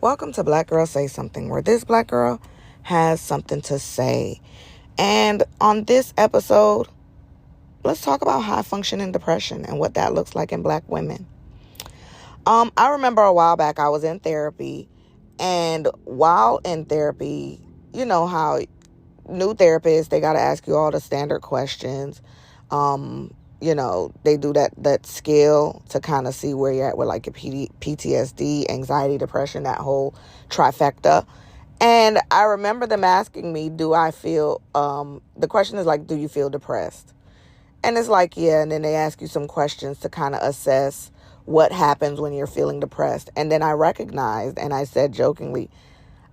Welcome to Black Girl Say Something, where this black girl has something to say. And on this episode, let's talk about high functioning depression and what that looks like in black women. I remember a while back I was in therapy, and while in therapy, you know how new therapists, they got to ask you all the standard questions. They do that scale to kind of see where you're at with like your PTSD, anxiety, depression, that whole trifecta. And I remember them asking me, the question is like, do you feel depressed? And it's like, yeah. And then they ask you some questions to kind of assess what happens when you're feeling depressed. And then I recognized, and I said jokingly,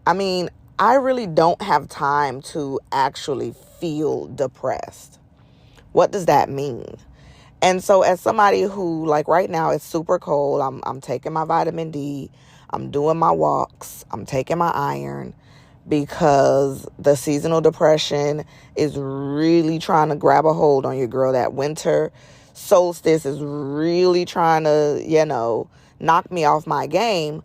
I really don't have time to actually feel depressed. What does that mean? And so as somebody who, like right now, it's super cold, I'm taking my vitamin D, I'm doing my walks, I'm taking my iron, because the seasonal depression is really trying to grab a hold on your girl. That winter solstice is really trying to, knock me off my game.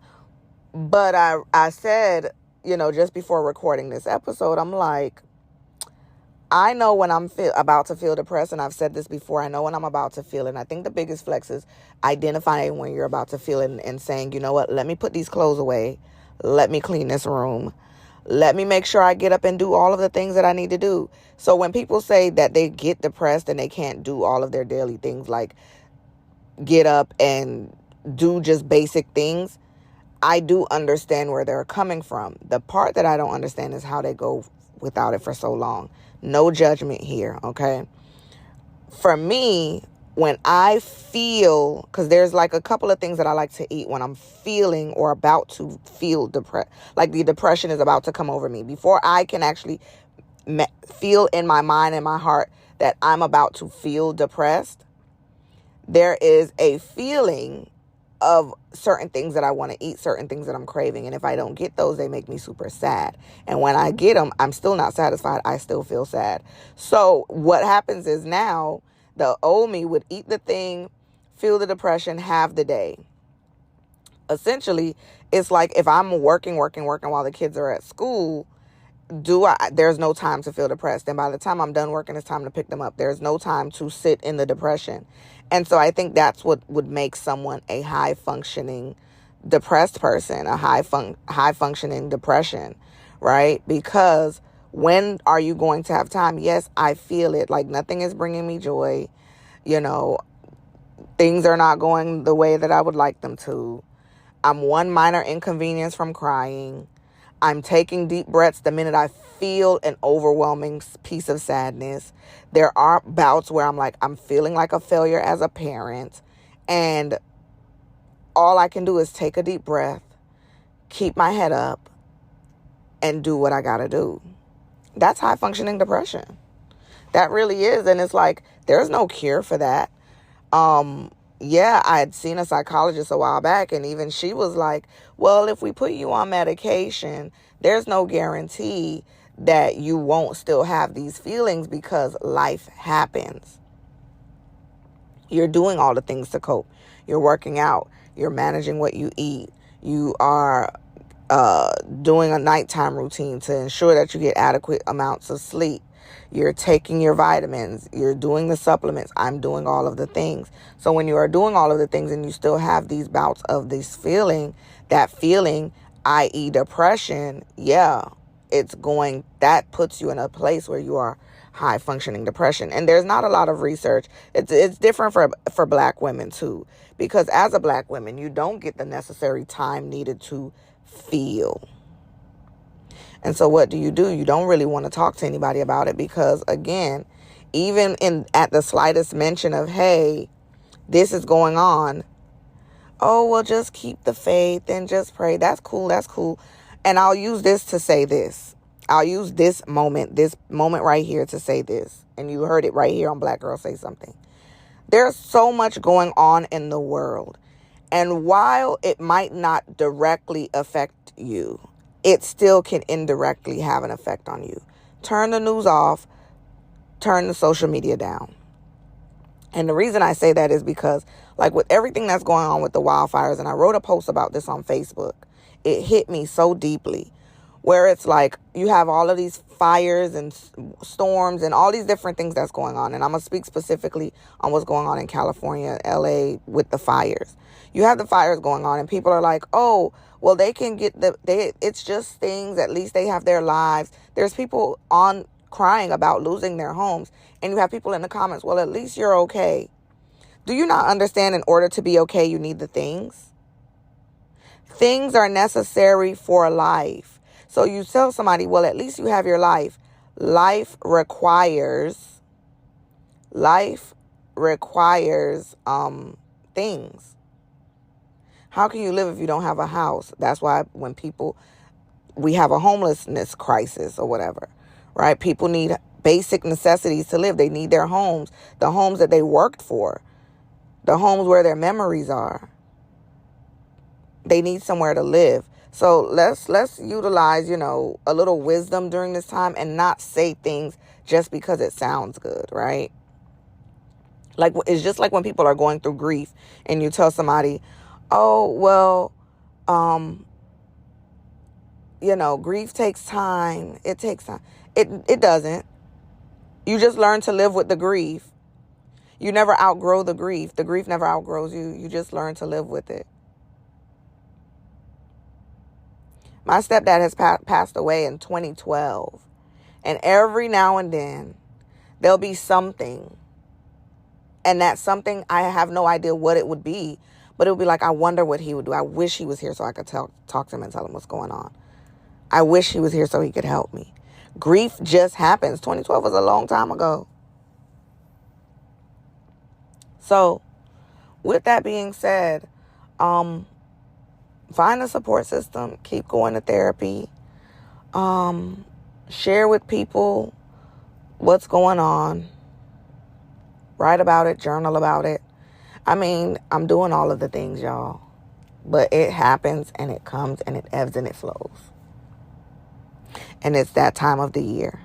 But I said, just before recording this episode, I'm like, I know when I'm about to feel depressed, and I've said this before, I know when I'm about to feel it. And I think the biggest flex is identifying when you're about to feel it and saying, you know what, let me put these clothes away. Let me clean this room. Let me make sure I get up and do all of the things that I need to do. So when people say that they get depressed and they can't do all of their daily things, like get up and do just basic things, I do understand where they're coming from. The part that I don't understand is how they go without it for so long. No judgment here, okay? For me, when I feel, because there's like a couple of things that I like to eat when I'm feeling or about to feel depressed, like the depression is about to come over me. Before I can actually feel in my mind and my heart that I'm about to feel depressed, there is a feeling of certain things that I want to eat, certain things that I'm craving. And if I don't get those, they make me super sad. And when I get them, I'm still not satisfied. I still feel sad. So what happens is now the old me would eat the thing, feel the depression, have the day. Essentially, it's like if I'm working while the kids are at school, there's no time to feel depressed. And by the time I'm done working, it's time to pick them up. There's no time to sit in the depression. And so I think that's what would make someone a high functioning depressed person, a high functioning depression, right? Because when are you going to have time? Yes, I feel it. Like nothing is bringing me joy. Things are not going the way that I would like them to. I'm one minor inconvenience from crying. I'm taking deep breaths the minute I feel an overwhelming piece of sadness. There are bouts where I'm feeling like a failure as a parent. And all I can do is take a deep breath, keep my head up, and do what I got to do. That's high functioning depression. That really is. And it's like, there's no cure for that. I had seen a psychologist a while back, and even she was like, well, if we put you on medication, there's no guarantee that you won't still have these feelings because life happens. You're doing all the things to cope. You're working out. You're managing what you eat. You are doing a nighttime routine to ensure that you get adequate amounts of sleep. You're taking your vitamins. You're doing the supplements. I'm doing all of the things. So when you are doing all of the things and you still have these bouts of this feeling, i.e. depression, that puts you in a place where you are high functioning depression. And there's not a lot of research. It's different for black women too, because as a black woman, you don't get the necessary time needed to feel. And so what do? You don't really want to talk to anybody about it because, again, even at the slightest mention of, hey, this is going on, oh, well, just keep the faith and just pray. That's cool. And I'll use this to say this. I'll use this moment right here to say this. And you heard it right here on Black Girl Say Something. There's so much going on in the world. And while it might not directly affect you, it still can indirectly have an effect on you. Turn the news off. Turn the social media down. And the reason I say that is because Like with everything that's going on with the wildfires, and I wrote a post about this on Facebook, it hit me so deeply, where it's like you have all of these fires and storms and all these different things that's going on. And I'm going to speak specifically on what's going on in California, LA with the fires. You have the fires going on and people are like, oh, well, they can get it's just things. At least they have their lives. There's people on crying about losing their homes. And you have people in the comments, well, at least you're okay. Do you not understand in order to be okay, you need the things? Things are necessary for life. So you tell somebody, well, at least you have your life. Life requires things. How can you live if you don't have a house? That's why when we have a homelessness crisis or whatever, right? People need basic necessities to live. They need their homes, the homes that they worked for, the homes where their memories are. They need somewhere to live. So let's utilize, a little wisdom during this time and not say things just because it sounds good, right? Like, it's just like when people are going through grief and you tell somebody, oh, well, grief takes time. It takes time. It doesn't. You just learn to live with the grief. You never outgrow the grief. The grief never outgrows you. You just learn to live with it. My stepdad has passed away in 2012. And every now and then, there'll be something. And that something, I have no idea what it would be. But it would be like, I wonder what he would do. I wish he was here so I could talk to him and tell him what's going on. I wish he was here so he could help me. Grief just happens. 2012 was a long time ago. So, with that being said, find a support system. Keep going to therapy. Share with people what's going on. Write about it. Journal about it. I mean, I'm doing all of the things, y'all. But it happens and it comes and it ebbs and it flows. And it's that time of the year.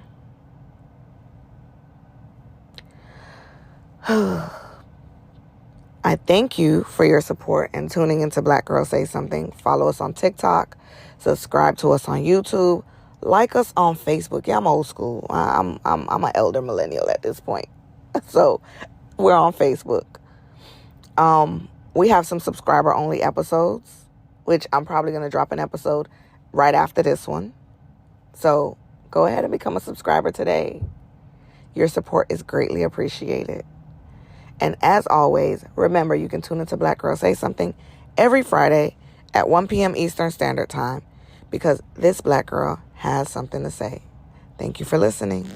I thank you for your support and tuning into Black Girl Say Something. Follow us on TikTok. Subscribe to us on YouTube. Like us on Facebook. Yeah, I'm old school. I'm an elder millennial at this point. So we're on Facebook. We have some subscriber only episodes, which I'm probably going to drop an episode right after this one. So go ahead and become a subscriber today. Your support is greatly appreciated. And as always, remember you can tune into Black Girl Say Something every Friday at 1 p.m. Eastern Standard Time because this Black girl has something to say. Thank you for listening.